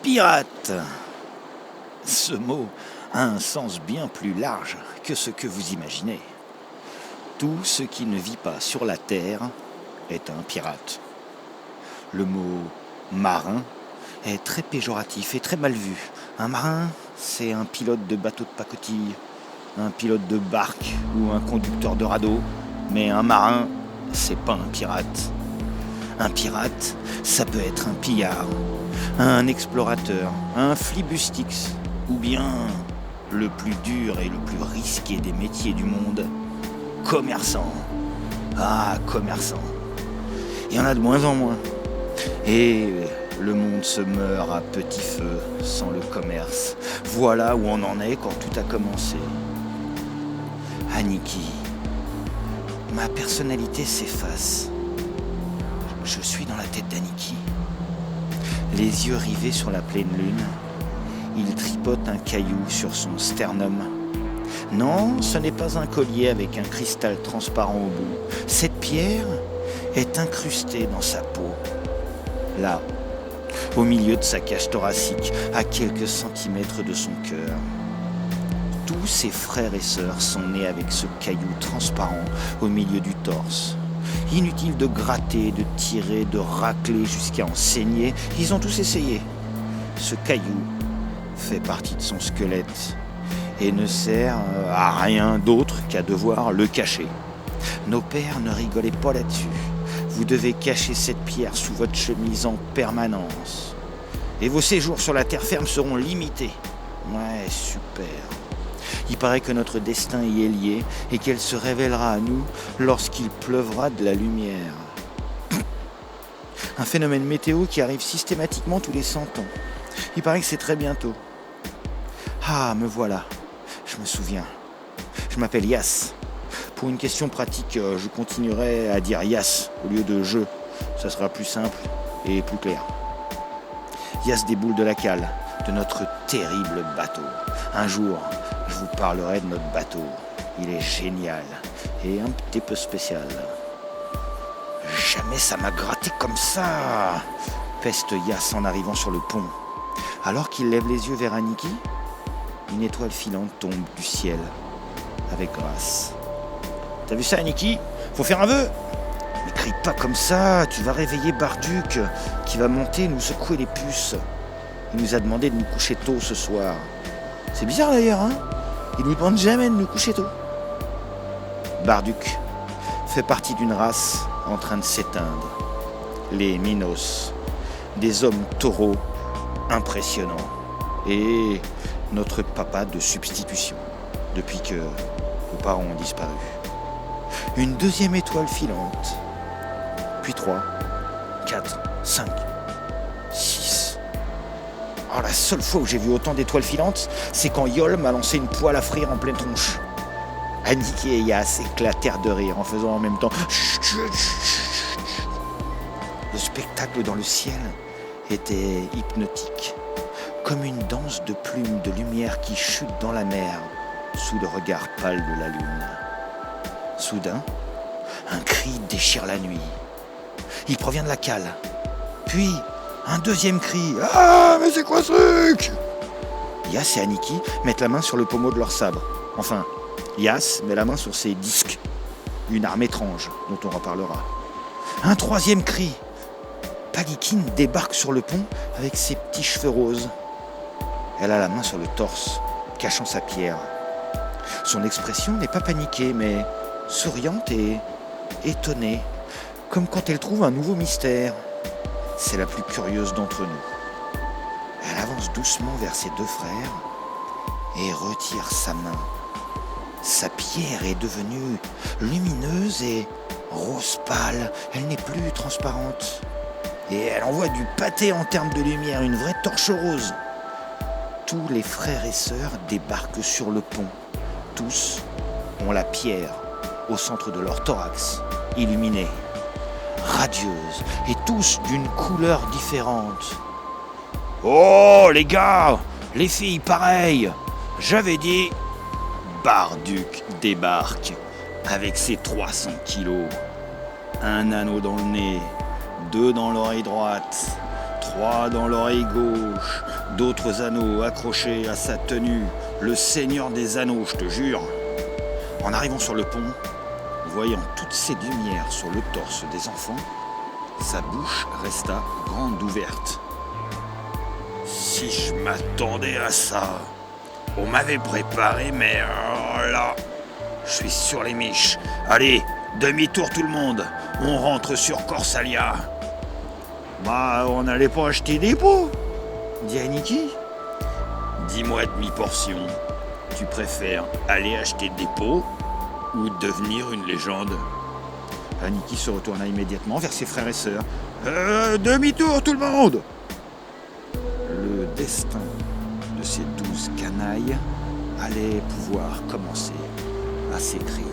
Pirate. Ce mot a un sens bien plus large que ce que vous imaginez. Tout ce qui ne vit pas sur la terre est un pirate. Le mot marin est très péjoratif et très mal vu. Un marin, c'est un pilote de bateau de pacotille, un pilote de barque ou un conducteur de radeau. Mais un marin, c'est pas un pirate. Un pirate, ça peut être un pillard, un explorateur, un flibustix, ou bien le plus dur et le plus risqué des métiers du monde, commerçant. Ah, commerçant. Il y en a de moins en moins. Et le monde se meurt à petit feu sans le commerce. Voilà où on en est quand tout a commencé. Aniki, ma personnalité s'efface. Je suis dans la tête d'Aniki. Les yeux rivés sur la pleine lune, il tripote un caillou sur son sternum. Non, ce n'est pas un collier avec un cristal transparent au bout. Cette pierre est incrustée dans sa peau. Là, au milieu de sa cage thoracique, à quelques centimètres de son cœur. Tous ses frères et sœurs sont nés avec ce caillou transparent au milieu du torse. Inutile de gratter, de tirer, de racler jusqu'à en saigner, ils ont tous essayé. Ce caillou fait partie de son squelette et ne sert à rien d'autre qu'à devoir le cacher. Nos pères ne rigolaient pas là-dessus. Vous devez cacher cette pierre sous votre chemise en permanence. Et vos séjours sur la terre ferme seront limités. Ouais, super. Il paraît que notre destin y est lié et qu'elle se révélera à nous lorsqu'il pleuvra de la lumière. Un phénomène météo qui arrive systématiquement tous les 100 ans. Il paraît que c'est très bientôt. Ah, me voilà. Je me souviens. Je m'appelle Yas. Pour une question pratique, je continuerai à dire Yas au lieu de je. Ça sera plus simple et plus clair. Yas déboule de la cale, de notre terrible bateau. Un jour, je vous parlerai de notre bateau. Il est génial et un petit peu spécial. Jamais ça m'a gratté comme ça, peste Yas en arrivant sur le pont. Alors qu'il lève les yeux vers Aniki, une étoile filante tombe du ciel avec grâce. T'as vu ça, Aniki? Faut faire un vœu. Mais crie pas comme ça, tu vas réveiller Barduc qui va monter et nous secouer les puces. Il nous a demandé de nous coucher tôt ce soir. C'est bizarre d'ailleurs, hein? Il nous demande jamais de nous coucher tôt. Barduc fait partie d'une race en train de s'éteindre. Les Minos, des hommes taureaux impressionnants. Et notre papa de substitution, depuis que nos parents ont disparu. Une deuxième étoile filante. Puis 3, 4, 5, 6. Oh, la seule fois où j'ai vu autant d'étoiles filantes, c'est quand Yol m'a lancé une poêle à frire en pleine tronche. Aniki et Yas éclatèrent de rire en faisant en même temps chut, chut, chut. Le spectacle dans le ciel était hypnotique, comme une danse de plumes de lumière qui chute dans la mer sous le regard pâle de la lune. Soudain, un cri déchire la nuit. Il provient de la cale. Puis, un deuxième cri. « Ah, mais c'est quoi ce truc ?» Yas et Aniki mettent la main sur le pommeau de leur sabre. Enfin, Yas met la main sur ses disques. Une arme étrange, dont on reparlera. Un troisième cri. Palikine débarque sur le pont avec ses petits cheveux roses. Elle a la main sur le torse, cachant sa pierre. Son expression n'est pas paniquée, mais souriante et étonnée, comme quand elle trouve un nouveau mystère. C'est la plus curieuse d'entre nous. Elle avance doucement vers ses deux frères et retire sa main. Sa pierre est devenue lumineuse et rose pâle. Elle n'est plus transparente. Et elle envoie du pâté en termes de lumière, une vraie torche rose. Tous les frères et sœurs débarquent sur le pont. Tous ont la pierre au centre de leur thorax, illuminée, radieuse, et tous d'une couleur différente. « Oh, les gars, les filles, pareil, j'avais dit... » Barduc débarque avec ses 300 kilos. Un anneau dans le nez, 2 dans l'oreille droite, 3 dans l'oreille gauche, d'autres anneaux accrochés à sa tenue, le Seigneur des Anneaux, je te jure. En arrivant sur le pont, voyant toutes ces lumières sur le torse des enfants, sa bouche resta grande ouverte. Si je m'attendais à ça, on m'avait préparé, mais là, je suis sur les miches. Allez, demi-tour tout le monde, on rentre sur Corsalia. Bah, on n'allait pas acheter des pots, dit Aniki. Dis-moi demi-portion, tu préfères aller acheter des pots ou devenir une légende? Aniki se retourna immédiatement vers ses frères et sœurs. Demi-tour tout le monde! Le destin de ces 12 canailles allait pouvoir commencer à s'écrire.